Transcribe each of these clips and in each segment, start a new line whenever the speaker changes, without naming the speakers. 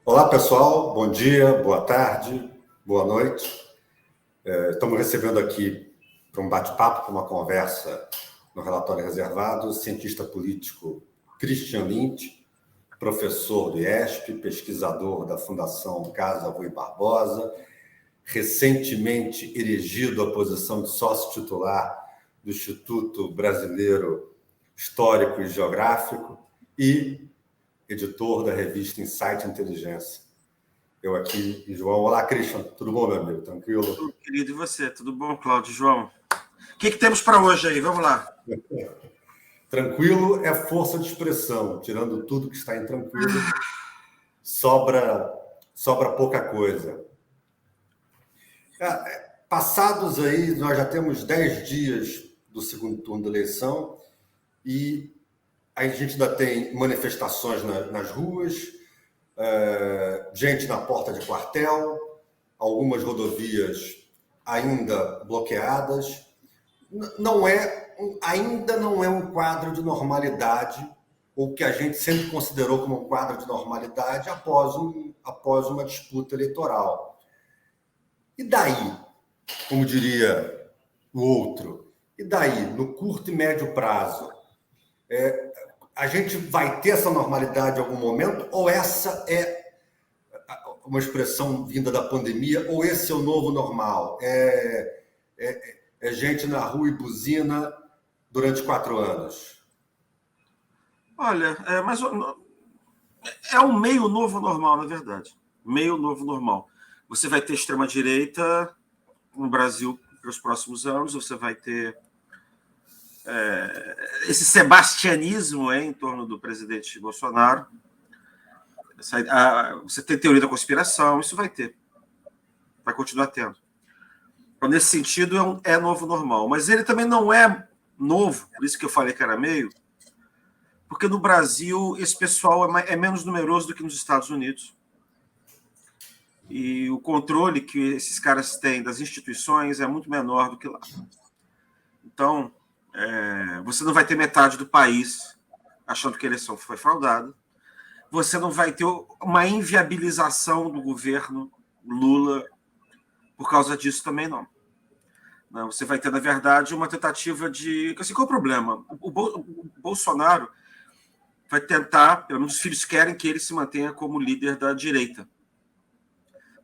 Olá, pessoal. Bom dia, boa tarde, boa noite. Estamos recebendo aqui para um bate-papo, para uma conversa no relatório reservado, o cientista político Christian Lynch, professor do IESP, pesquisador da Fundação Casa Rui Barbosa, recentemente erigido à posição de sócio titular do Instituto Brasileiro Histórico e Geográfico e editor da revista Insight Inteligência. Eu aqui e João. Olá, Christian. Tudo bom, meu amigo? Tranquilo?
Tudo, querido. E você? Tudo bom, Cláudio? João? O que temos para hoje aí? Vamos lá.
Tranquilo é força de expressão. Tirando tudo que está intranquilo, sobra pouca coisa. Passados aí, nós já temos 10 dias do segundo turno da eleição e a gente ainda tem manifestações nas ruas, gente na porta de quartel, algumas rodovias ainda bloqueadas. Ainda não é um quadro de normalidade, ou que a gente sempre considerou como um quadro de normalidade após uma disputa eleitoral. E daí, como diria o outro, e daí, no curto e médio prazo, a gente vai ter essa normalidade em algum momento, ou essa é uma expressão vinda da pandemia, ou esse é o novo normal? É gente na rua e buzina durante 4 anos?
Olha, mas é um meio novo normal, na verdade. Meio novo normal. Você vai ter extrema-direita no Brasil nos próximos anos, você vai ter esse sebastianismo em torno do presidente Bolsonaro. Você tem teoria da conspiração, isso vai ter. Vai continuar tendo. Então, nesse sentido, é novo normal. Mas ele também não é novo, por isso que eu falei que era meio, porque no Brasil esse pessoal é menos numeroso do que nos Estados Unidos. E o controle que esses caras têm das instituições é muito menor do que lá. Então, você não vai ter metade do país achando que a eleição foi fraudada. Você não vai ter uma inviabilização do governo Lula por causa disso também, não. Você vai ter, na verdade, uma tentativa de... Assim, qual é o problema? O Bolsonaro vai tentar, pelo menos os filhos querem que ele se mantenha como líder da direita.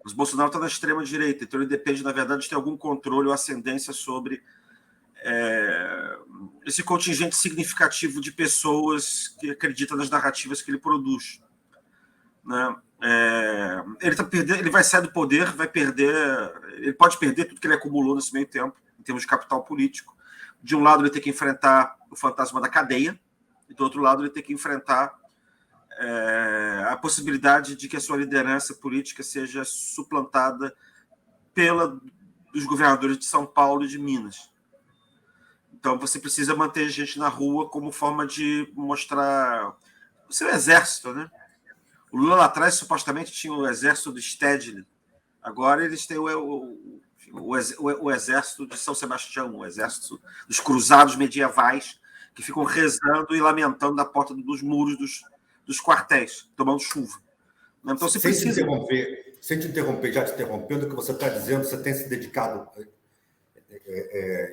Mas Bolsonaro está na extrema-direita, então ele depende, na verdade, de ter algum controle ou ascendência sobre esse contingente significativo de pessoas que acreditam nas narrativas que ele produz. Né? Ele vai sair do poder, ele pode perder tudo que ele acumulou nesse meio tempo, em termos de capital político. De um lado, ele tem que enfrentar o fantasma da cadeia, e do outro lado, ele tem que enfrentar a possibilidade de que a sua liderança política seja suplantada dos governadores de São Paulo e de Minas. Então, você precisa manter gente na rua como forma de mostrar o seu exército, né? O Lula lá atrás, supostamente, tinha o exército do Stedley. Agora eles têm o exército de São Sebastião, o exército dos cruzados medievais que ficam rezando e lamentando na porta dos muros dos quartéis, tomando chuva. Então você precisa...
Sem te interromper, já te interrompendo, o que você está dizendo, você tem se dedicado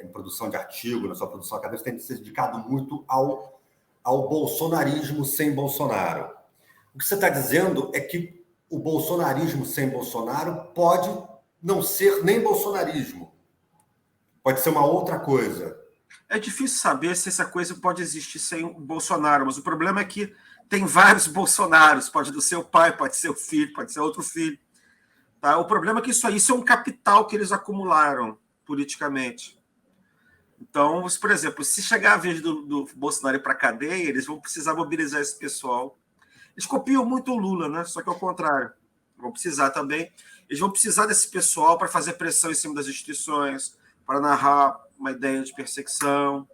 em produção de artigo, na sua produção acadêmica, você tem se dedicado muito ao bolsonarismo sem Bolsonaro. O que você está dizendo é que o bolsonarismo sem Bolsonaro pode não ser nem bolsonarismo. Pode ser uma outra coisa.
É difícil saber se essa coisa pode existir sem o Bolsonaro, mas o problema é que tem vários Bolsonaros. Pode ser do seu pai, pode ser o filho, pode ser outro filho. Tá? O problema é que isso é um capital que eles acumularam politicamente. Então, por exemplo, se chegar a vez do Bolsonaro ir para a cadeia, eles vão precisar mobilizar esse pessoal. Eles copiam muito o Lula, né? Só que ao contrário. Vão precisar também. Eles vão precisar desse pessoal para fazer pressão em cima das instituições, para narrar uma ideia de perseguição,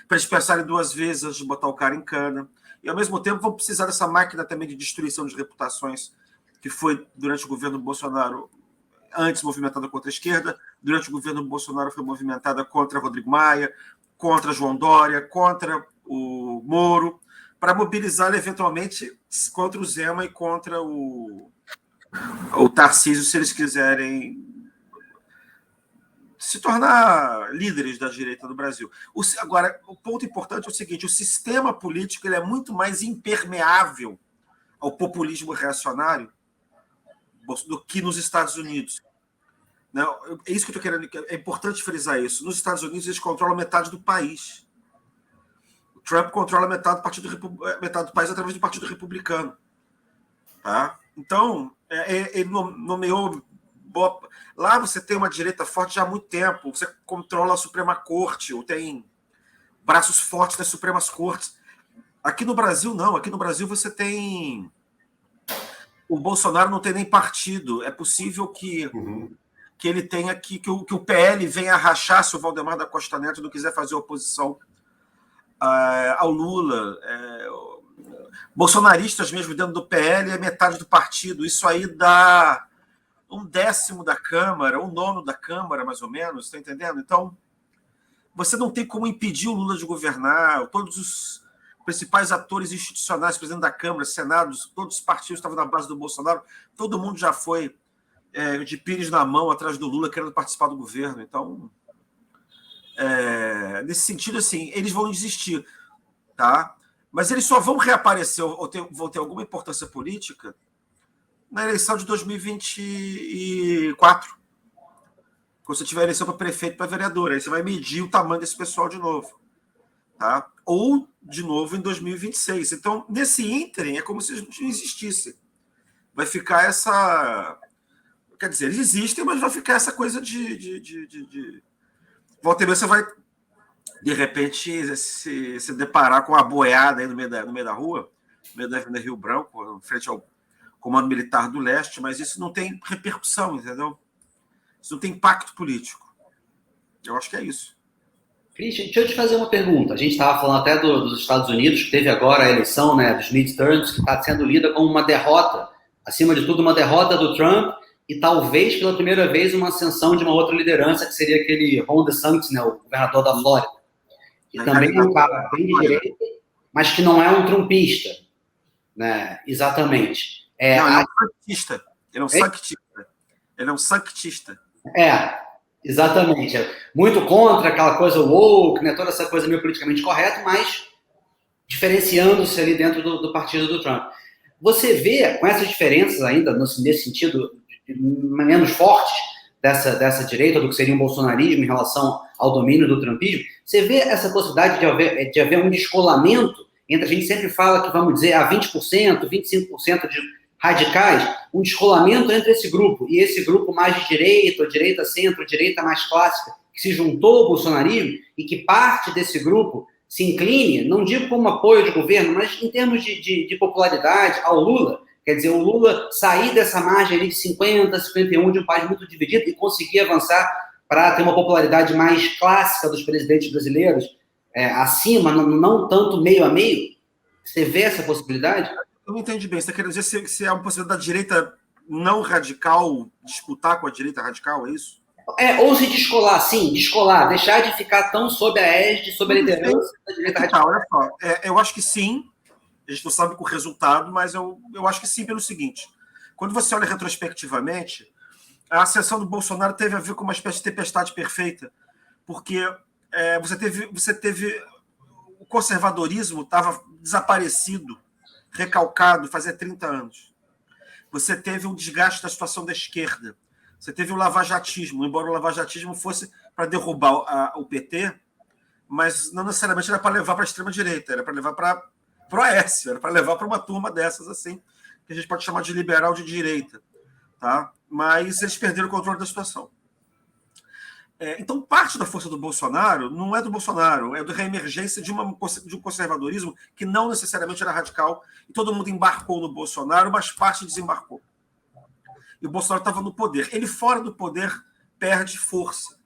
para eles pensarem 2 vezes antes de botar o cara em cana. E, ao mesmo tempo, vão precisar dessa máquina também de destruição de reputações que foi, durante o governo Bolsonaro, antes movimentada contra a esquerda, durante o governo Bolsonaro foi movimentada contra Rodrigo Maia, contra João Dória, contra o Moro, para mobilizar eventualmente contra o Zema e contra o o Tarcísio, se eles quiserem se tornar líderes da direita do Brasil. Agora, o ponto importante é o seguinte: o sistema político ele é muito mais impermeável ao populismo reacionário do que nos Estados Unidos. Não, é isso que eu estou querendo. É importante frisar isso. Nos Estados Unidos, eles controlam metade do país. O Trump controla metade do país através do Partido Republicano. Tá? Então, ele nomeou. Lá você tem uma direita forte já há muito tempo. Você controla a Suprema Corte, ou tem braços fortes das Supremas Cortes. Aqui no Brasil, não. Aqui no Brasil você tem. O Bolsonaro não tem nem partido. É possível que ele tenha que o PL venha rachar se o Valdemar da Costa Neto não quiser fazer oposição ao Lula. Bolsonaristas mesmo dentro do PL é metade do partido. Isso aí dá 1/10 da Câmara, 1/9 da Câmara, mais ou menos, está entendendo? Então, você não tem como impedir o Lula de governar. Todos os principais atores institucionais, presidente da Câmara, Senado, todos os partidos estavam na base do Bolsonaro, todo mundo já foi de pires na mão atrás do Lula querendo participar do governo. Então, nesse sentido, assim, eles vão desistir, tá? Mas eles só vão reaparecer ou vão ter alguma importância política na eleição de 2024. Quando você tiver eleição para prefeito e para vereador, aí você vai medir o tamanho desse pessoal de novo. Tá? Ou, de novo, em 2026. Então, nesse ínterim, é como se eles não existissem. Vai ficar essa... Quer dizer, eles existem, mas vai ficar essa coisa de... Volta e meia, você vai, de repente, se deparar com uma boiada aí no meio da rua, no meio da Avenida Rio Branco, em frente ao Comando Militar do Leste, mas isso não tem repercussão, entendeu? Isso não tem impacto político. Eu acho que é isso.
Christian, deixa eu te fazer uma pergunta. A gente estava falando até dos Estados Unidos, que teve agora a eleição, né, dos midterms, que está sendo lida como uma derrota, acima de tudo, uma derrota do Trump e talvez pela primeira vez uma ascensão de uma outra liderança, que seria aquele Ron DeSantis, né, o governador da Flórida, que também é um cara bem de direita, mas que não é um trumpista, né, exatamente.
Não, ele é um sanctista. Ele é um sanctista. Ele é um sanctista.
Exatamente. Muito contra aquela coisa woke, né, toda essa coisa meio politicamente correta, mas diferenciando-se ali dentro do partido do Trump. Você vê, com essas diferenças ainda, nesse sentido menos fortes dessa direita, do que seria um bolsonarismo em relação ao domínio do trumpismo, você vê essa possibilidade de haver um descolamento entre, a gente sempre fala que, vamos dizer, a 20%, 25% de radicais, um descolamento entre esse grupo e esse grupo mais de direita, ou direita centro, direita mais clássica, que se juntou ao bolsonarismo e que parte desse grupo se incline, não digo como apoio de governo, mas em termos de popularidade ao Lula. Quer dizer, o Lula sair dessa margem ali de 50, 51 de um país muito dividido e conseguir avançar para ter uma popularidade mais clássica dos presidentes brasileiros, acima, não tanto meio a meio. Você vê essa possibilidade?
Eu não entendi bem. Você está querendo dizer se é uma possibilidade da direita não radical disputar com a direita radical, é isso?
Ou se descolar, sim, deixar de ficar tão sob a égide, sob a liderança da direita radical.
Olha só, eu acho que sim. A gente não sabe com o resultado, mas eu acho que sim pelo seguinte. Quando você olha retrospectivamente, a ascensão do Bolsonaro teve a ver com uma espécie de tempestade perfeita, porque você teve o conservadorismo estava desaparecido, recalcado, fazia 30 anos. Você teve um desgaste da situação da esquerda. Você teve o lavajatismo, embora o lavajatismo fosse para derrubar o PT, mas não necessariamente era para levar para a extrema-direita, era para levar para o Aécio, era para levar para uma turma dessas, assim, que a gente pode chamar de liberal de direita. Tá? Mas eles perderam o controle da situação. Então, parte da força do Bolsonaro não é do Bolsonaro, é da reemergência de um conservadorismo que não necessariamente era radical, e todo mundo embarcou no Bolsonaro, mas parte desembarcou. E o Bolsonaro estava no poder. Ele, fora do poder, perde força.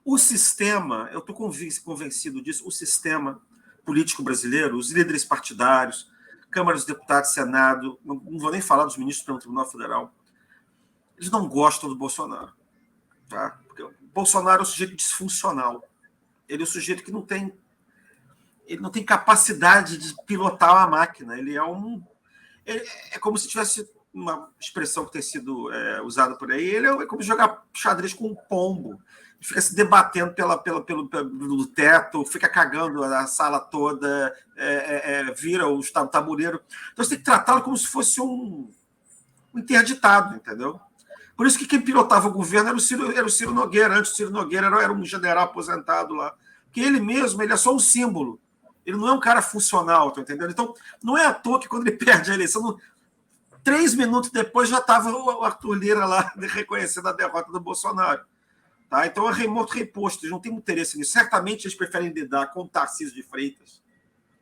O sistema, eu estou convencido disso, o sistema político brasileiro, os líderes partidários, Câmara dos Deputados, Senado, não vou nem falar dos ministros pelo Tribunal Federal, eles não gostam do Bolsonaro. Tá? Porque o Bolsonaro é um sujeito disfuncional. Ele é um sujeito que não tem capacidade de pilotar uma máquina. Ele é como se tivesse uma expressão que tem sido usada por aí, ele é como jogar xadrez com um pombo. Ele fica se debatendo pelo teto, fica cagando a sala toda, vira o tabuleiro. Então você tem que tratá-lo como se fosse um interditado, entendeu? Por isso que quem pilotava o governo era o Ciro Nogueira. Antes, o Ciro Nogueira era um general aposentado lá. Porque ele mesmo, ele é só um símbolo. Ele não é um cara funcional, tá entendendo? Então, não é à toa que quando ele perde a eleição, 3 minutos depois já estava o Arthur Lira lá reconhecendo a derrota do Bolsonaro. Tá? Então, é remoto reposto. Eles não têm interesse nisso. Certamente eles preferem lidar com o Tarcísio de Freitas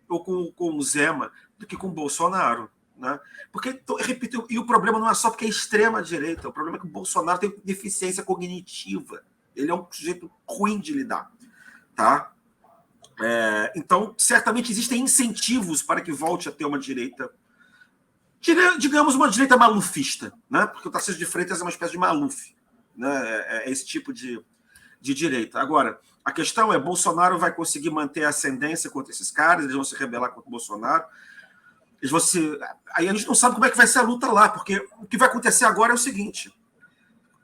ou com o Zema do que com o Bolsonaro. Né? Porque, eu repito, e o problema não é só porque é extrema-direita, o problema é que o Bolsonaro tem deficiência cognitiva. Ele é um sujeito ruim de lidar. Tá? Então, certamente existem incentivos para que volte a ter uma direita, digamos, uma direita malufista, né? Porque o Tarcísio de Freitas é uma espécie de Maluf, né? É esse tipo de direita. Agora, a questão é, Bolsonaro vai conseguir manter a ascendência contra esses caras, eles vão se rebelar contra o Bolsonaro. Aí a gente não sabe como é que vai ser a luta lá, porque o que vai acontecer agora é o seguinte: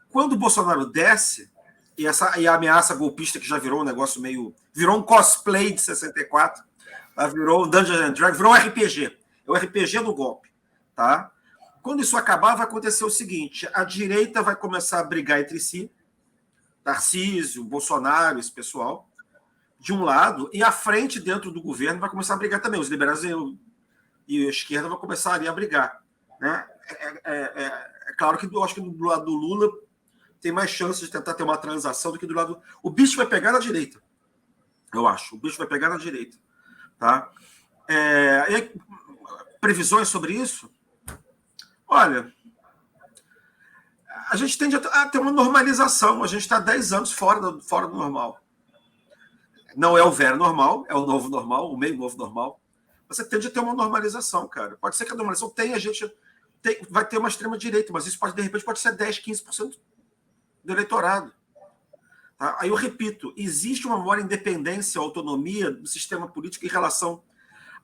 quando o Bolsonaro desce, e a ameaça golpista que já virou um negócio virou um cosplay de 64, virou um Dungeons and Dragons, virou um RPG. É o RPG do golpe. Tá? Quando isso acabar, vai acontecer o seguinte: a direita vai começar a brigar entre si, Tarcísio, Bolsonaro, esse pessoal, de um lado, e a frente dentro do governo vai começar a brigar também. Os liberais e a esquerda vão começar ali a brigar. Né? É claro que eu acho que do lado do Lula tem mais chances de tentar ter uma transação do que do lado... O bicho vai pegar na direita, eu acho. O bicho vai pegar na direita. Tá? Previsões sobre isso? Olha, a gente tende a ter uma normalização. A gente está 10 anos fora do normal. Não é o velho normal, é o novo normal, o meio novo normal. Você tende a ter uma normalização, cara. Pode ser que a normalização vai ter uma extrema-direita, mas isso de repente pode ser 10%, 15% do eleitorado. Tá? Aí eu repito, existe uma maior independência, autonomia do sistema político em relação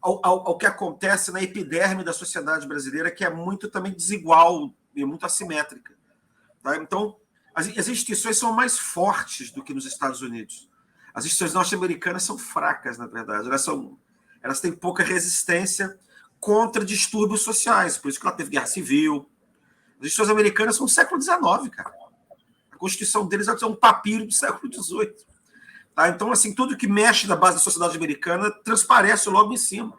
ao que acontece na epiderme da sociedade brasileira, que é muito também desigual e muito assimétrica. Tá? Então, as instituições são mais fortes do que nos Estados Unidos. As instituições norte-americanas são fracas, na verdade. Elas têm pouca resistência contra distúrbios sociais, por isso que ela teve guerra civil. As instituições americanas são do século XIX, cara. A Constituição deles é um papiro do século XVIII. Tá? Então, assim, tudo que mexe na base da sociedade americana transparece logo em cima.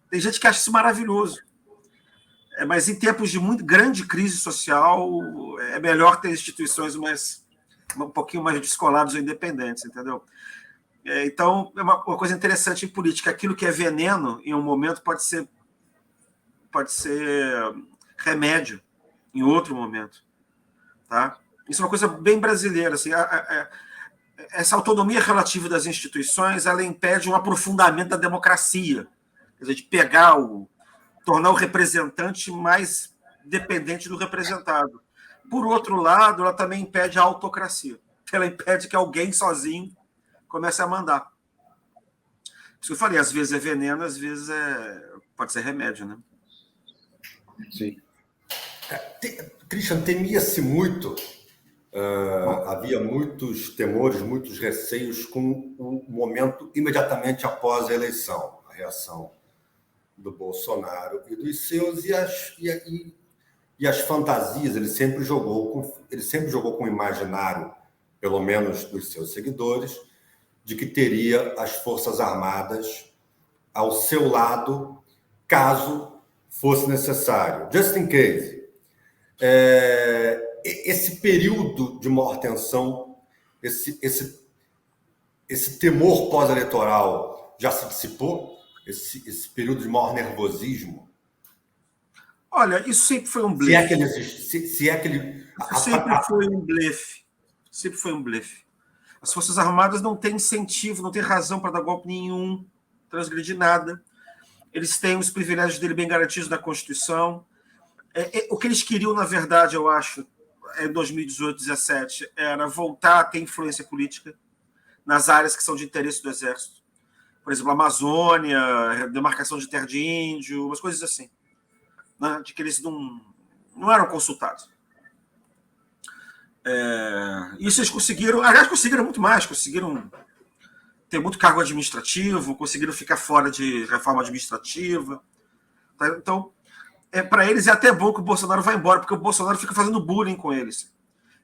Tem gente que acha isso maravilhoso. Mas em tempos de muito grande crise social, é melhor ter instituições um pouquinho mais descoladas ou independentes, entendeu? Então, é uma coisa interessante em política. Aquilo que é veneno, em um momento, pode ser remédio em outro momento. Tá? Isso é uma coisa bem brasileira. Assim, essa autonomia relativa das instituições, ela impede um aprofundamento da democracia. Quer dizer, de tornar o representante mais dependente do representado. Por outro lado, ela também impede a autocracia. Ela impede que alguém sozinho comece a mandar. Isso que eu falei, às vezes é veneno, às vezes pode ser remédio, né?
Sim. Christian, temia-se muito, havia muitos temores, muitos receios com o momento imediatamente após a eleição, a reação do Bolsonaro e dos seus e as fantasias. Ele sempre jogou com o imaginário, pelo menos dos seus seguidores, de que teria as Forças Armadas ao seu lado, caso fosse necessário. Just in case. Esse período de maior tensão, esse temor pós-eleitoral já se dissipou? Esse período de maior nervosismo?
Olha, isso sempre foi um blefe.
Se é que ele existe.
Isso sempre foi um blefe. Sempre foi um blefe. As Forças Armadas não têm incentivo, não têm razão para dar golpe nenhum, transgredir nada. Eles têm os privilégios dele bem garantidos na Constituição. O que eles queriam, na verdade, eu acho, em 2018, 2017, era voltar a ter influência política nas áreas que são de interesse do Exército. Por exemplo, Amazônia, demarcação de terra de índio, umas coisas assim. Né? De que eles não eram consultados. Isso eles conseguiram, aliás, conseguiram muito mais, conseguiram ter muito cargo administrativo, conseguiram ficar fora de reforma administrativa. Tá? Então, para eles é até bom que o Bolsonaro vá embora, porque o Bolsonaro fica fazendo bullying com eles.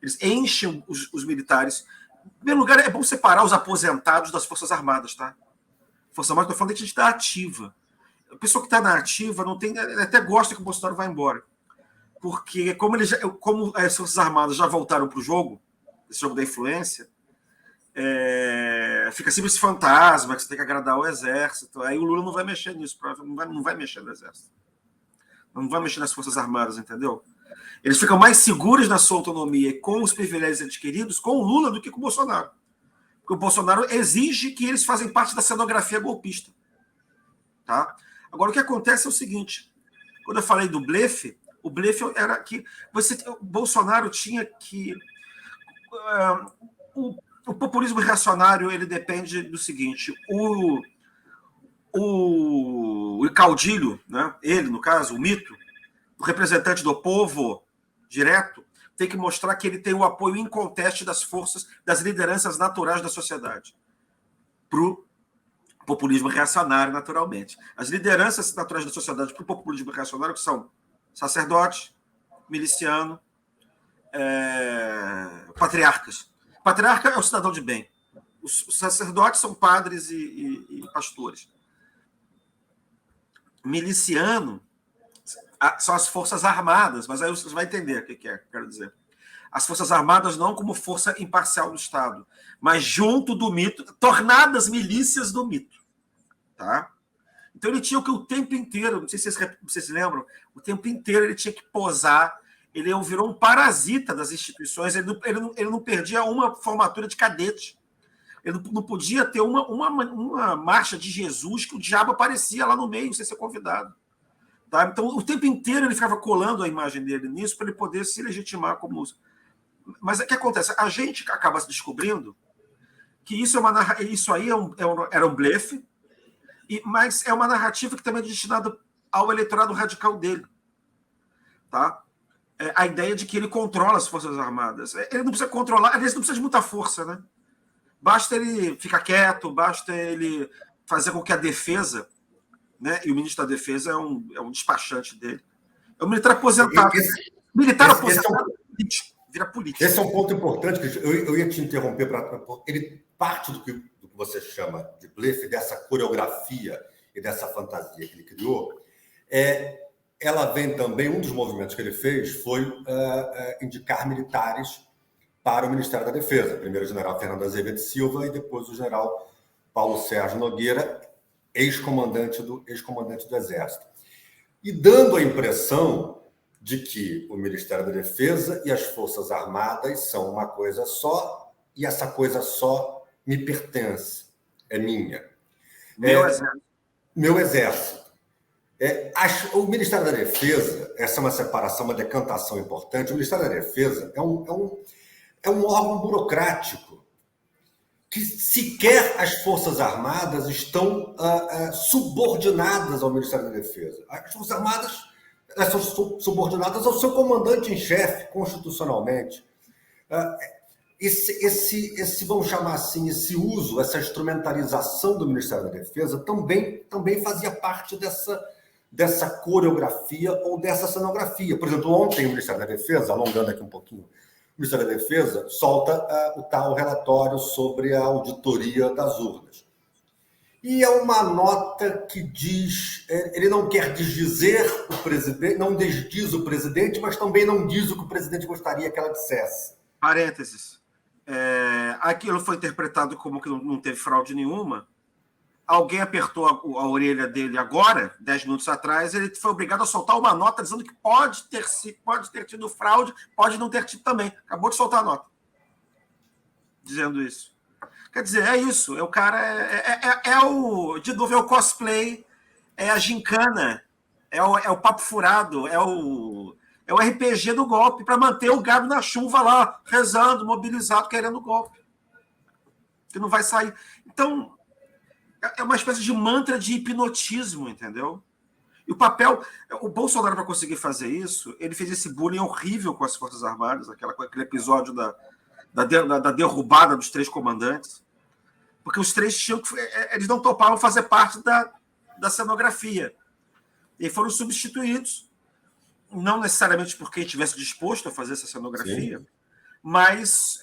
Eles enchem os militares. Em primeiro lugar, é bom separar os aposentados das Forças Armadas, tá? Força Armada, estou falando de gente da ativa. A pessoa que está na ativa não tem, até gosta que o Bolsonaro vá embora. Porque, como as Forças Armadas já voltaram para o jogo, esse jogo da influência, fica sempre esse fantasma que você tem que agradar o Exército. Aí o Lula não vai mexer nisso, não vai mexer no Exército. Não vai mexer nas Forças Armadas, entendeu? Eles ficam mais seguros na sua autonomia e com os privilégios adquiridos com o Lula do que com o Bolsonaro. Porque o Bolsonaro exige que eles fazem parte da cenografia golpista. Tá? Agora, o que acontece é o seguinte. Quando eu falei do blefe, o blefe era que o Bolsonaro tinha que... O populismo reacionário ele depende do seguinte. O caudilho, né? Ele, no caso, o mito, o representante do povo direto, tem que mostrar que ele tem o apoio inconteste das forças, das lideranças naturais da sociedade. Para o populismo reacionário, naturalmente. As lideranças naturais da sociedade para o populismo reacionário que são sacerdote, miliciano, patriarcas. Patriarca é o cidadão de bem. Os sacerdotes são padres e pastores. Miliciano são as forças armadas, mas aí você vai entender o que quero dizer. As forças armadas não como força imparcial do Estado, mas junto do mito, tornadas milícias do mito. Tá? Então ele tinha que o tempo inteiro, não sei se vocês se lembram, o tempo inteiro ele tinha que posar, ele virou um parasita das instituições, ele não perdia uma formatura de cadete. Ele não podia ter uma marcha de Jesus que o diabo aparecia lá no meio sem ser convidado. Tá? Então, o tempo inteiro ele ficava colando a imagem dele nisso para ele poder se legitimar como... Mas o que acontece? A gente acaba se descobrindo que isso aí era um blefe, mas é uma narrativa que também é destinada ao eleitorado radical dele. Tá? A ideia de que ele controla as Forças Armadas. Ele não precisa controlar, às vezes não precisa de muita força, né? Basta ele ficar quieto, basta ele fazer com que a defesa, né? E o ministro da Defesa é um despachante dele. É um militar aposentado. Militar aposentado vira político.
Esse é um ponto importante, que eu ia te interromper. Ele parte do que você chama de blefe, dessa coreografia e dessa fantasia que ele criou. Ela vem também, um dos movimentos que ele fez foi indicar militares para o Ministério da Defesa. Primeiro o general Fernando Azevedo Silva e depois o general Paulo Sérgio Nogueira, ex-comandante do Exército. E dando a impressão de que o Ministério da Defesa e as Forças Armadas são uma coisa só e essa coisa só me pertence, é minha. Meu exército. O Ministério da Defesa, essa é uma separação, uma decantação importante. O Ministério da Defesa é um órgão burocrático que sequer as Forças Armadas estão subordinadas ao Ministério da Defesa. As Forças Armadas são subordinadas ao seu comandante em chefe, constitucionalmente. Vamos chamar assim, esse uso, essa instrumentalização do Ministério da Defesa também fazia parte dessa coreografia ou dessa cenografia. Por exemplo, ontem o Ministério da Defesa, alongando aqui um pouquinho, o Ministério da Defesa solta o tal relatório sobre a auditoria das urnas. E é uma nota que diz, ele não quer desdizer o presidente, não desdiz o presidente, mas também não diz o que o presidente gostaria que ela dissesse.
Parênteses. Aquilo foi interpretado como que não teve fraude nenhuma. Alguém apertou a orelha dele agora, 10 minutos atrás, ele foi obrigado a soltar uma nota dizendo que pode ter tido fraude, pode não ter tido também. Acabou de soltar a nota. Dizendo isso. Quer dizer, é isso. O cara de novo, é o cosplay, é a gincana, é o papo furado, é o RPG do golpe para manter o gado na chuva lá, rezando, mobilizado, querendo o golpe. Que não vai sair. Então, é uma espécie de mantra de hipnotismo, entendeu? E o Bolsonaro, para conseguir fazer isso, ele fez esse bullying horrível com as Forças Armadas, aquele episódio da derrubada dos 3 comandantes, porque os 3 eles não topavam fazer parte da cenografia. E foram substituídos, não necessariamente por quem estivesse disposto a fazer essa cenografia, sim, mas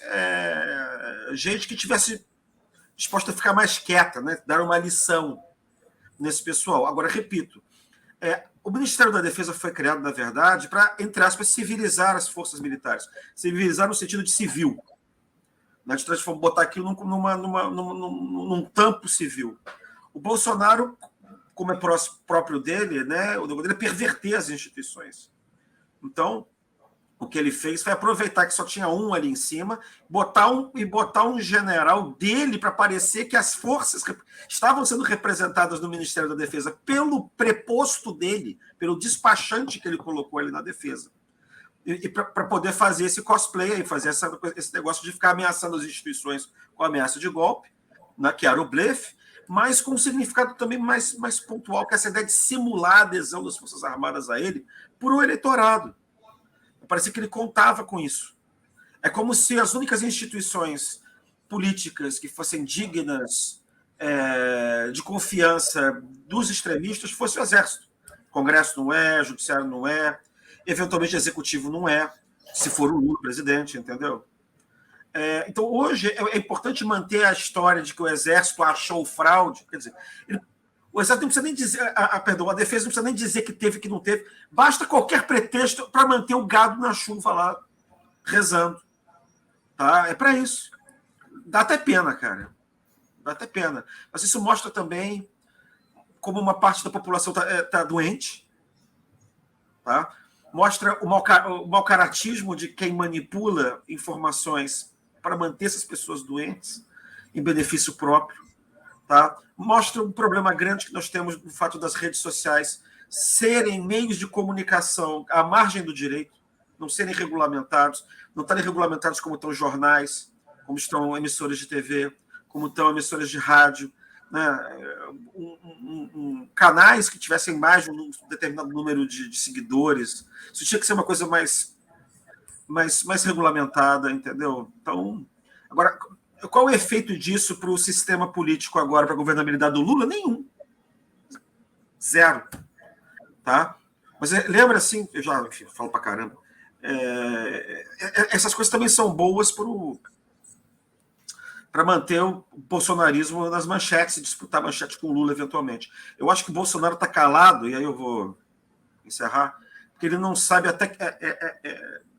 gente que estivesse disposta a ficar mais quieta, né? Dar uma lição nesse pessoal. Agora, repito, o Ministério da Defesa foi criado, na verdade, para, entre aspas, civilizar as forças militares. Civilizar no sentido de civil. Né? De botar aquilo num tampo civil. O Bolsonaro, como é próprio dele, né? O negócio dele é perverter as instituições. Então, o que ele fez foi aproveitar que só tinha um ali em cima, botar um general dele para parecer que as forças estavam sendo representadas no Ministério da Defesa pelo preposto dele, pelo despachante que ele colocou ali na defesa. E para poder fazer esse cosplay aí, fazer esse negócio de ficar ameaçando as instituições com ameaça de golpe, né, que era o blefe, mas com um significado também mais pontual, que é essa ideia de simular a adesão das Forças Armadas a ele por um eleitorado. Parecia que ele contava com isso. É como se as únicas instituições políticas que fossem dignas de confiança dos extremistas fosse o Exército. O Congresso não é, o Judiciário não é, eventualmente o Executivo não é, se for o Lula presidente, entendeu? Então, hoje, é importante manter a história de que o Exército achou fraude. Quer dizer, o Exército não precisa nem dizer, perdão, a defesa não precisa nem dizer que teve, que não teve. Basta qualquer pretexto para manter o gado na chuva lá, rezando. Tá? É para isso. Dá até pena, cara. Dá até pena. Mas isso mostra também como uma parte da população tá doente. Tá? Mostra o mau caratismo de quem manipula informações para manter essas pessoas doentes em benefício próprio. Tá? Mostra um problema grande que nós temos no fato das redes sociais serem meios de comunicação à margem do direito, não serem regulamentados, não estarem regulamentados como estão jornais, como estão emissoras de TV, como estão emissoras de rádio, né? Canais que tivessem mais de um determinado número de seguidores. Isso tinha que ser uma coisa mais regulamentada, entendeu? Então, agora, qual é o efeito disso para o sistema político agora, para a governabilidade do Lula? Nenhum. Zero. Tá? Mas lembra, assim, eu já falo para caramba, essas coisas também são boas para manter o bolsonarismo nas manchetes e disputar manchete com o Lula eventualmente. Eu acho que o Bolsonaro está calado, e aí eu vou encerrar, porque ele não sabe até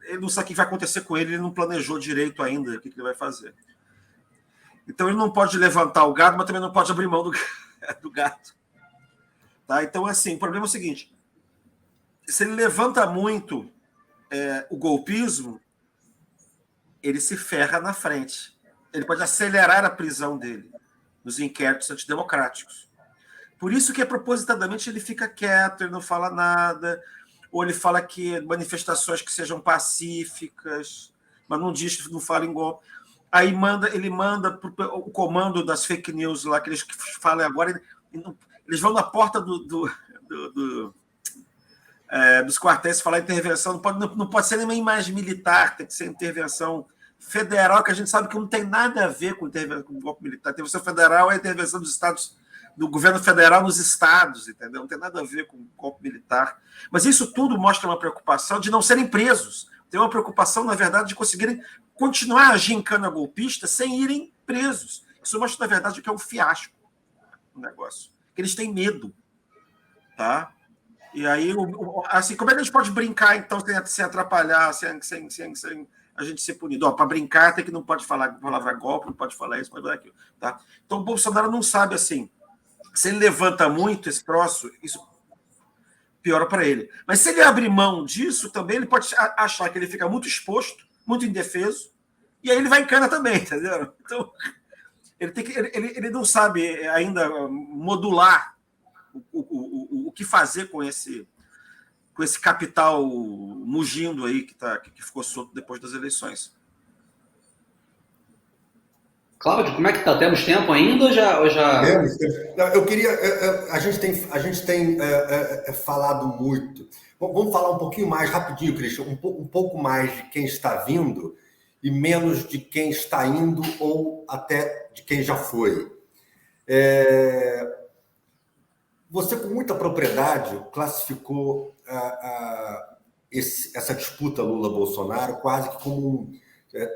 ele não sabe o que vai acontecer com ele não planejou direito ainda o que ele vai fazer. Então ele não pode levantar o gado, mas também não pode abrir mão do gato. Tá? Então, assim, o problema é o seguinte: se ele levanta muito o golpismo, ele se ferra na frente. Ele pode acelerar a prisão dele nos inquéritos antidemocráticos. Por isso que, propositadamente, ele fica quieto, ele não fala nada, ou ele fala que manifestações que sejam pacíficas, mas não diz, não fala em golpe. Aí ele manda o comando das fake news lá, que eles falam agora, eles vão na porta dos quartéis falar intervenção, não pode ser nem mais militar, tem que ser intervenção federal, que a gente sabe que não tem nada a ver com golpe militar. A intervenção federal é a intervenção dos estados, do governo federal nos estados, entendeu? Não tem nada a ver com golpe militar. Mas isso tudo mostra uma preocupação de não serem presos. Tem uma preocupação, na verdade, de conseguirem continuar a gincana golpista sem irem presos. Isso mostra, na verdade, que é um fiasco o negócio. Que eles têm medo. Tá? E aí, assim, como é que a gente pode brincar, então, sem atrapalhar, sem a gente ser punido? Para brincar, tem que não pode falar a palavra golpe, não pode falar isso, pode falar aquilo. Tá? Então, o Bolsonaro não sabe, assim, se ele levanta muito esse troço, isso piora para ele. Mas se ele abrir mão disso, também ele pode achar que ele fica muito exposto, muito indefeso, e aí ele vai em cana também, entendeu? Então, ele não sabe ainda modular o que fazer com esse capital mugindo aí que ficou solto depois das eleições.
Cláudio, como é que tá? Temos tempo ainda ou já...
Eu queria... A gente tem falado muito. Vamos falar um pouquinho mais rapidinho, Christian, um pouco mais de quem está vindo e menos de quem está indo ou até de quem já foi. Você, com muita propriedade, classificou essa disputa Lula-Bolsonaro quase que como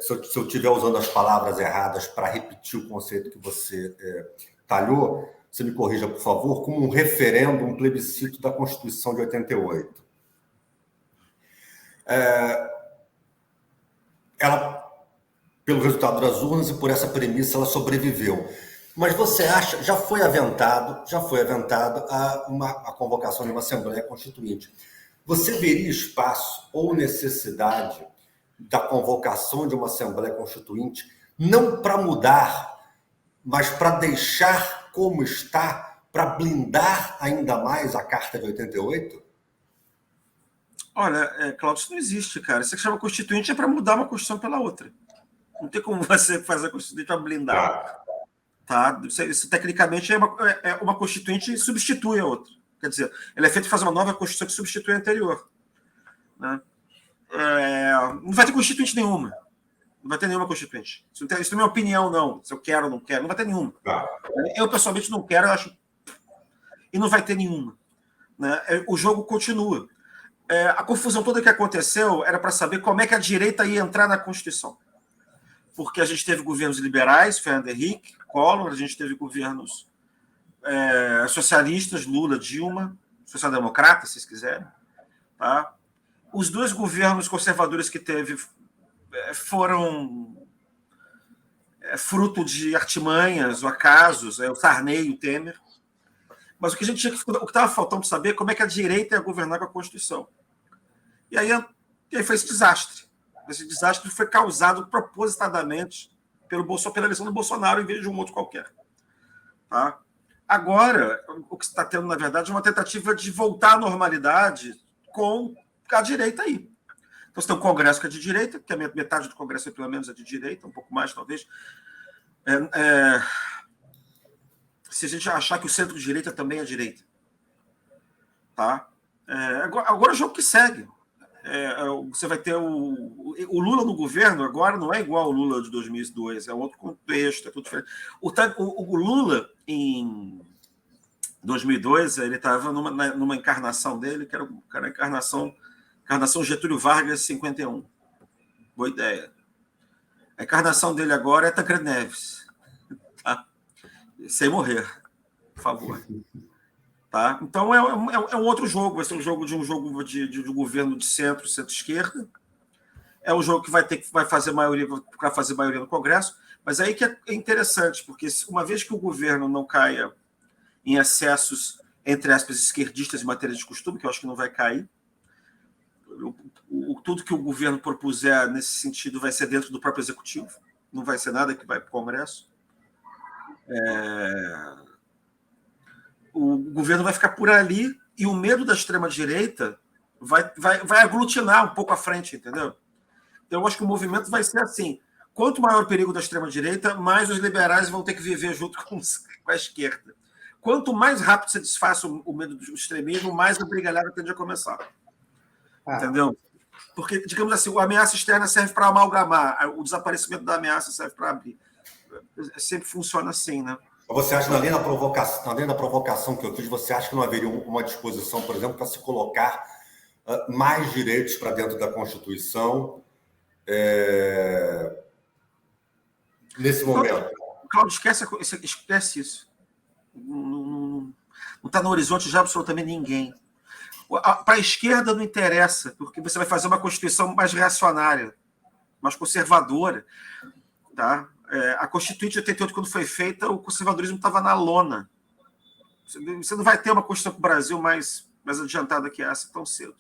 se eu estiver usando as palavras erradas para repetir o conceito que você talhou, você me corrija, por favor, como um referendo, um plebiscito da Constituição de 88. Ela, pelo resultado das urnas e por essa premissa, ela sobreviveu. Mas você acha, já foi aventado a convocação de uma Assembleia Constituinte. Você veria espaço ou necessidade da convocação de uma Assembleia Constituinte, não para mudar, mas para deixar como está, para blindar ainda mais a Carta de 88?
Olha, Cláudio, isso não existe, cara. Isso que chama Constituinte é para mudar uma Constituição pela outra. Não tem como você fazer a Constituinte para blindar. Tá? Isso tecnicamente é uma Constituinte e substitui a outra. Quer dizer, ela é feita para fazer uma nova Constituição que substitui a anterior. Né? Não vai ter Constituinte nenhuma. Não vai ter nenhuma Constituinte. Isso não é minha opinião, não. Se eu quero ou não quero, não vai ter nenhuma. Eu, pessoalmente, não quero, eu acho. E não vai ter nenhuma. Né? O jogo continua. A confusão toda que aconteceu era para saber como é que a direita ia entrar na Constituição. Porque a gente teve governos liberais, Fernando Henrique, Collor, a gente teve governos socialistas, Lula, Dilma, social-democratas, se vocês quiserem. Tá? Os dois governos conservadores que teve foram fruto de artimanhas ou acasos, o Sarney e o Temer. Mas o que estava faltando saber é como é que a direita ia governar com a Constituição. E aí foi esse desastre. Esse desastre foi causado propositadamente pela eleição do Bolsonaro em vez de um outro qualquer. Tá? Agora, o que está tendo, na verdade, é uma tentativa de voltar à normalidade com a direita aí. Então, você tem um Congresso que é de direita, que a metade do Congresso, pelo menos, é de direita, um pouco mais, talvez. Se a gente achar que o centro-direita também é direita. Tá? Agora é o jogo que segue. Você vai ter o Lula no governo agora não é igual ao Lula de 2002, é outro contexto, é tudo diferente. O Lula, em 2002, ele estava numa encarnação dele, que era a encarnação Getúlio Vargas 51. Boa ideia. A encarnação dele agora é Tancredo Neves. Tá? Sem morrer, por favor. Tá? Então é um outro jogo, vai ser um jogo de governo de centro-esquerda. É um jogo que vai fazer maioria no Congresso, mas aí que é interessante, porque uma vez que o governo não caia em excessos, entre aspas, esquerdistas em matéria de costume, que eu acho que não vai cair, tudo que o governo propuser nesse sentido vai ser dentro do próprio executivo, não vai ser nada que vai para o Congresso. O governo vai ficar por ali e o medo da extrema-direita vai aglutinar um pouco à frente, entendeu? Então, eu acho que o movimento vai ser assim. Quanto maior o perigo da extrema-direita, mais os liberais vão ter que viver junto com a esquerda. Quanto mais rápido você desfaça o medo do extremismo, mais a brigalhada tende a começar. Entendeu? Porque, digamos assim, a ameaça externa serve para amalgamar, o desaparecimento da ameaça serve para abrir. Sempre funciona assim, né?
Você acha, além da provocação que eu fiz, você acha que não haveria uma disposição, por exemplo, para se colocar mais direitos para dentro da Constituição nesse momento?
Cláudio, esquece isso. Não está no horizonte de absolutamente ninguém. Para a esquerda não interessa, porque você vai fazer uma Constituição mais reacionária, mais conservadora. Tá? A Constituinte de 88, quando foi feita, o conservadorismo estava na lona. Você não vai ter uma Constituição para o Brasil mais adiantada que essa tão cedo.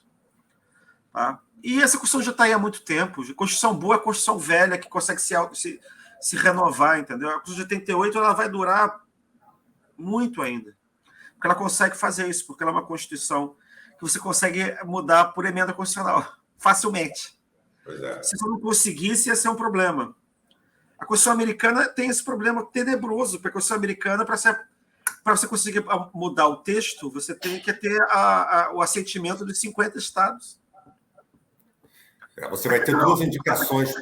Tá? E essa Constituição já está aí há muito tempo. A Constituição boa é a Constituição velha, que consegue se renovar, entendeu? A Constituição de 88 ela vai durar muito ainda. Porque ela consegue fazer isso, porque ela é uma Constituição que você consegue mudar por emenda constitucional facilmente.
Pois é.
Se você não conseguisse, ia ser um problema. A Constituição americana tem esse problema tenebroso, porque a Constituição americana, para você conseguir mudar o texto, você tem que ter o assentimento de 50 estados.
Você vai ter duas indicações.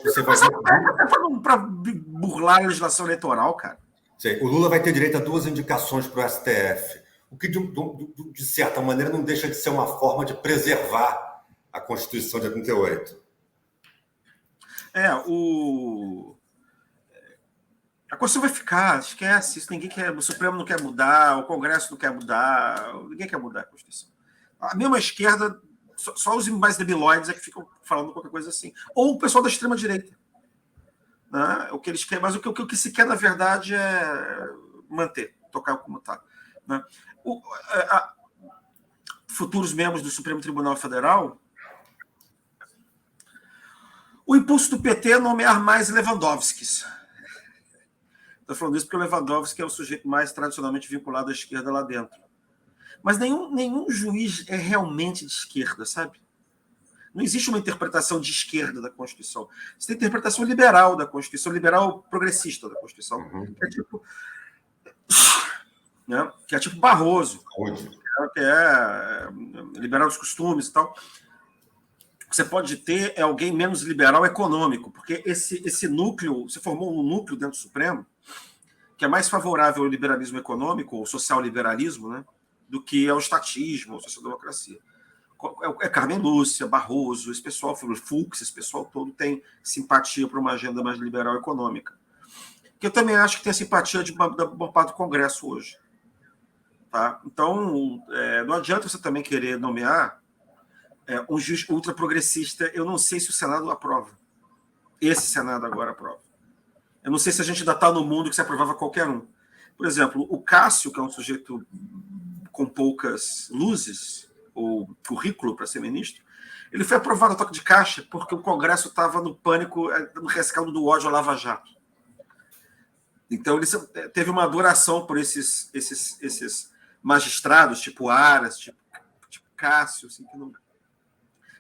Para burlar a legislação eleitoral, cara.
Sim, o Lula vai ter direito a duas indicações para o STF, o que, de certa maneira, não deixa de ser uma forma de preservar a Constituição de 88.
A Constituição vai ficar, esquece isso, ninguém quer, o Supremo não quer mudar, o Congresso não quer mudar, ninguém quer mudar a Constituição. A mesma esquerda, só os mais debilóides é que ficam falando qualquer coisa assim. Ou o pessoal da extrema-direita. Né? O que eles querem, mas o que se quer, na verdade, é manter, tocar como está. Né? Futuros membros do Supremo Tribunal Federal, o impulso do PT é nomear mais Lewandowskis. Estou falando isso porque o Lewandowski é o sujeito mais tradicionalmente vinculado à esquerda lá dentro. Mas nenhum juiz é realmente de esquerda, sabe? Não existe uma interpretação de esquerda da Constituição. Você tem interpretação liberal da Constituição, liberal progressista da Constituição, que é tipo Barroso, que é liberal dos costumes e tal. Você pode ter alguém menos liberal econômico, porque esse núcleo, você formou um núcleo dentro do Supremo que é mais favorável ao liberalismo econômico, ou social-liberalismo, né, do que ao estatismo, ou social-democracia. É Carmen Lúcia, Barroso, esse pessoal, Fux, esse pessoal todo tem simpatia para uma agenda mais liberal econômica. Que eu também acho que tem a simpatia da boa parte do Congresso hoje. Tá? Então, não adianta você também querer nomear um juiz ultraprogressista. Eu não sei se o Senado aprova. Esse Senado agora aprova. Eu não sei se a gente ainda está no mundo que se aprovava qualquer um. Por exemplo, o Cássio, que é um sujeito com poucas luzes, ou currículo para ser ministro, ele foi aprovado a toque de caixa porque o Congresso estava no pânico, no rescaldo do ódio ao Lava Jato. Então, ele teve uma adoração por esses magistrados, tipo Aras, tipo Cássio, assim,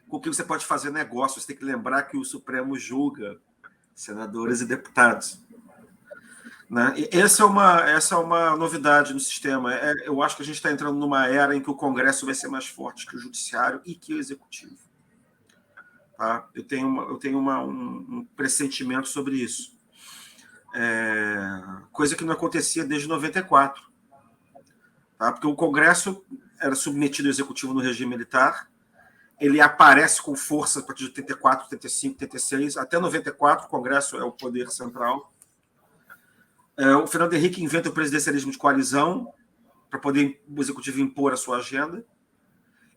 com quem você pode fazer negócio. Você tem que lembrar que o Supremo julga senadores e deputados. Né? E essa é uma novidade no sistema. Eu acho que a gente está entrando numa era em que o Congresso vai ser mais forte que o Judiciário e que o Executivo. Tá? Eu tenho um pressentimento sobre isso. Coisa que não acontecia desde 94. Tá? Porque o Congresso era submetido ao Executivo no regime militar. Ele aparece com força a partir de 84, 85, 86. Até 94, o Congresso é o poder central. O Fernando Henrique inventa o presidencialismo de coalizão para poder o Executivo impor a sua agenda.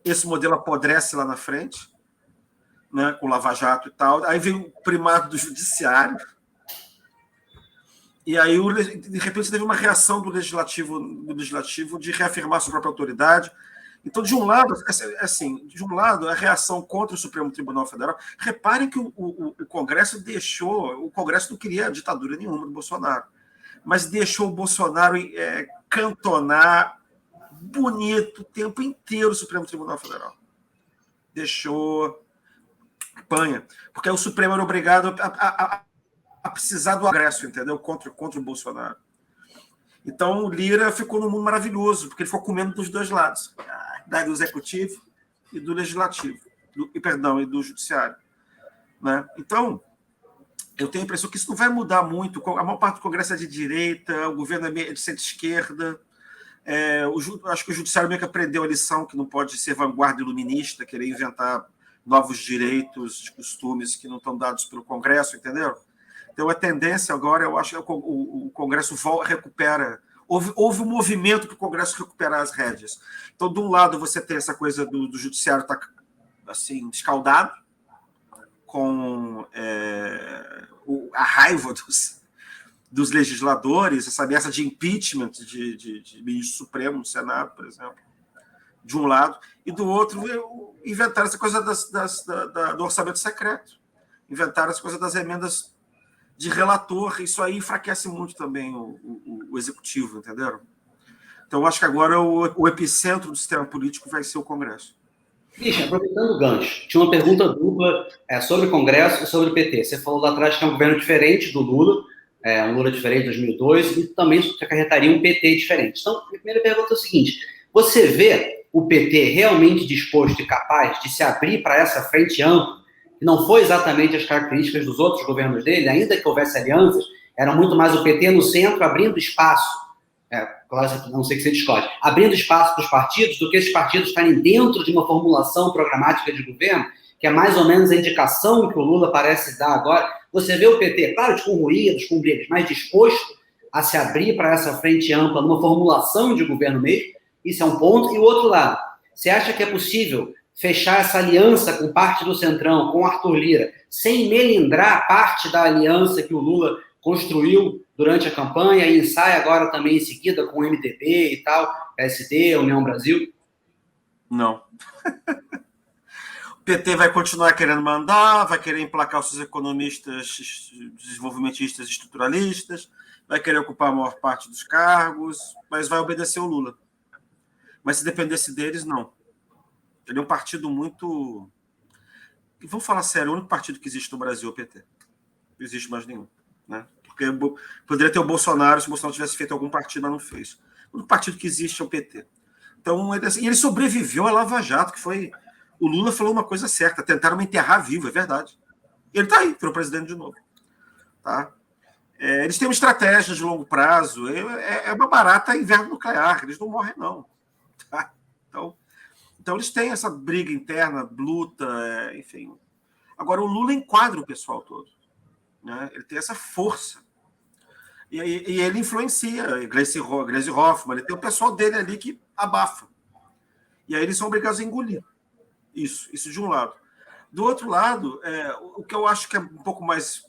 Esse modelo apodrece lá na frente, né, com o Lava Jato e tal. Aí vem o primado do Judiciário. E aí, de repente, teve uma reação do legislativo de reafirmar sua própria autoridade. Então, de um lado, a reação contra o Supremo Tribunal Federal. Reparem que o Congresso deixou. O Congresso não queria ditadura nenhuma do Bolsonaro, mas deixou o Bolsonaro cantonar bonito o tempo inteiro o Supremo Tribunal Federal. Deixou panha, porque o Supremo era obrigado a precisar do Congresso, entendeu? Contra o Bolsonaro. Então, o Lira ficou num mundo maravilhoso, porque ele ficou comendo dos dois lados, do Executivo e do Legislativo, e do Judiciário. Né? Então, eu tenho a impressão que isso não vai mudar muito. A maior parte do Congresso é de direita, o governo é de centro-esquerda. Acho que o Judiciário meio que aprendeu a lição que não pode ser vanguarda iluminista, querer inventar novos direitos de costumes que não estão dados pelo Congresso, entendeu? Então, a tendência agora, eu acho que o Congresso recupera. Houve um movimento para o Congresso recuperar as rédeas. Então, de um lado, você tem essa coisa do Judiciário estar assim, escaldado, com a raiva dos legisladores, essa ameaça de impeachment de ministro supremo no Senado, por exemplo, de um lado, e do outro, inventaram essa coisa do orçamento secreto, inventaram essa coisa das emendas de relator. Isso aí enfraquece muito também o Executivo, entenderam? Então, eu acho que agora o epicentro do sistema político vai ser o Congresso.
Christian, aproveitando o gancho, tinha uma pergunta dupla sobre o Congresso e sobre o PT. Você falou lá atrás que é um governo diferente do Lula, um Lula diferente em 2002, e também acarretaria um PT diferente. Então, a primeira pergunta é o seguinte: você vê o PT realmente disposto e capaz de se abrir para essa frente ampla, que não foi exatamente as características dos outros governos dele, ainda que houvesse alianças, era muito mais o PT no centro, abrindo espaço, claro, não sei que você discorde, abrindo espaço para os partidos, do que esses partidos estarem dentro de uma formulação programática de governo, que é mais ou menos a indicação que o Lula parece dar agora. Você vê o PT, claro, com ruídos, com brigas, mas disposto a se abrir para essa frente ampla, numa formulação de governo mesmo. Isso é um ponto. E o outro lado, você acha que é possível fechar essa aliança com parte do Centrão, com Arthur Lira, sem melindrar parte da aliança que o Lula construiu durante a campanha e ensaia agora também em seguida com o MDB e tal, PSD, União Brasil?
Não. O PT vai continuar querendo mandar, vai querer emplacar os seus economistas desenvolvimentistas e estruturalistas, vai querer ocupar a maior parte dos cargos, mas vai obedecer o Lula. Mas se dependesse deles, não. Ele é um partido muito... Vamos falar sério, o único partido que existe no Brasil é o PT. Não existe mais nenhum. Né? Porque poderia ter o Bolsonaro se o Bolsonaro tivesse feito algum partido, mas não fez. O único partido que existe é o PT. Então, ele sobreviveu à Lava Jato, que foi... O Lula falou uma coisa certa, tentaram me enterrar vivo, é verdade. Ele está aí, virou presidente de novo. Tá? Eles têm uma estratégia de longo prazo, é uma barata inverno nuclear, eles não morrem, não. Tá? Então, eles têm essa briga interna, luta, enfim. Agora, o Lula enquadra o pessoal todo. Né? Ele tem essa força. E ele influencia, Gleisi Hoffmann, ele tem o pessoal dele ali que abafa. E aí eles são obrigados a engolir. Isso de um lado. Do outro lado, o que eu acho que é um pouco mais.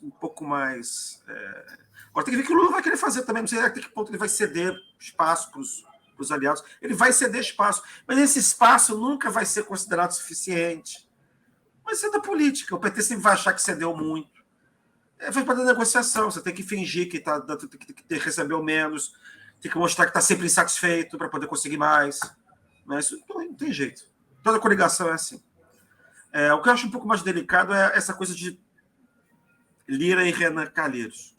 Agora tem que ver o que o Lula vai querer fazer também. Não sei até que ponto ele vai ceder espaço para os aliados. Ele vai ceder espaço, mas esse espaço nunca vai ser considerado suficiente. Mas é da política. O PT sempre vai achar que cedeu muito. Faz parte da negociação. Você tem que fingir que recebeu menos, tem que mostrar que está sempre insatisfeito para poder conseguir mais. Mas isso não tem jeito. Toda coligação é assim. O que eu acho um pouco mais delicado é essa coisa de Lira e Renan Calheiros.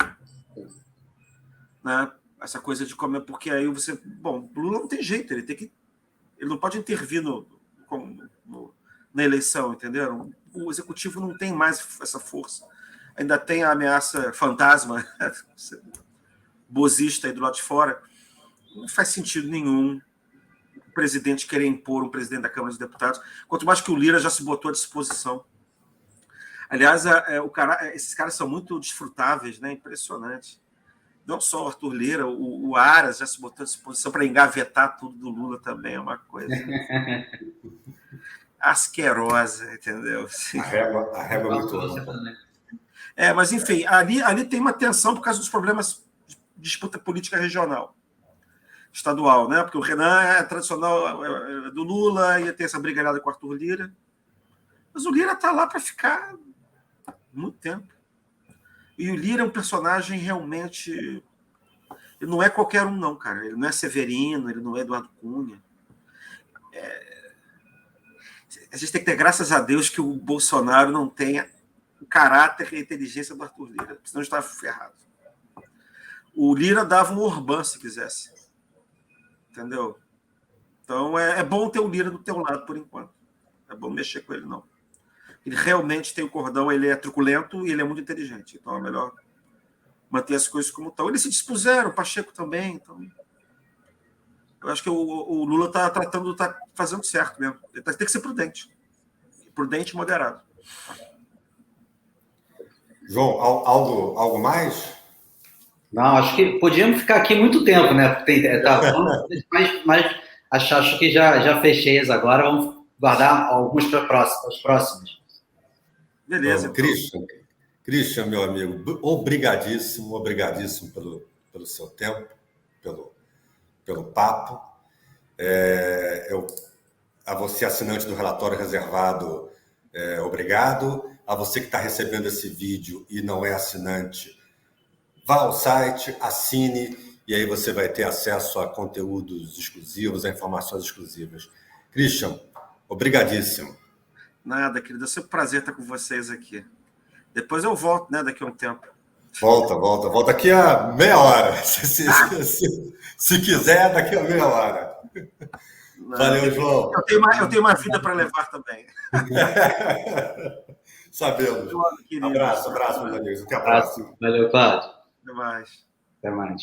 Né? Essa coisa de como porque aí você... Bom, o Lula não tem jeito, ele não pode intervir na eleição, entendeu? O executivo não tem mais essa força. Ainda tem a ameaça fantasma bozista aí do lado de fora. Não faz sentido nenhum o presidente querer impor um presidente da Câmara dos Deputados, quanto mais que o Lira já se botou à disposição. Aliás, esses caras são muito desfrutáveis, né? Impressionante. Não só o Arthur Lira, o Aras já se botou à disposição para engavetar tudo do Lula também, é uma coisa asquerosa, entendeu?
A régua é muito longa.
Mas enfim, ali tem uma tensão por causa dos problemas de disputa política regional. Estadual, né? Porque o Renan é tradicional do Lula, ia ter essa brigalhada com o Arthur Lira. Mas o Lira está lá para ficar muito tempo. E o Lira é um personagem realmente... Ele não é qualquer um, não, cara. Ele não é Severino, ele não é Eduardo Cunha. A gente tem que ter graças a Deus que o Bolsonaro não tenha o caráter e a inteligência do Arthur Lira, senão estava ferrado. O Lira dava um Orbán, se quisesse. Entendeu? Então é bom ter o Lira do teu lado por enquanto. É bom mexer com ele, não. Ele realmente tem o cordão, ele é truculento e ele é muito inteligente. Então é melhor manter as coisas como estão. Eles se dispuseram, o Pacheco também. Então, eu acho que o Lula está fazendo certo mesmo. Ele tem que ser prudente. Prudente e moderado.
João, algo mais?
Não, acho que podíamos ficar aqui muito tempo, né? Mas acho que já fechei as agora. Vamos guardar alguns para os próximos.
Beleza.
Então. Christian, meu amigo, obrigadíssimo pelo seu tempo, pelo papo. A você, assinante do Relatório Reservado, obrigado. A você que está recebendo esse vídeo e não é assinante, vá ao site, assine, e aí você vai ter acesso a conteúdos exclusivos, a informações exclusivas. Christian, obrigadíssimo.
Nada, querido. É sempre um prazer estar com vocês aqui. Depois eu volto, né, daqui a um tempo.
Volta daqui a meia hora. Se quiser, daqui a meia hora. Valeu, João.
Eu tenho uma vida para levar também.
Sabemos. Abraço, meus amigos. Até a próxima.
Valeu, Cláudio.
Até mais.
Até mais.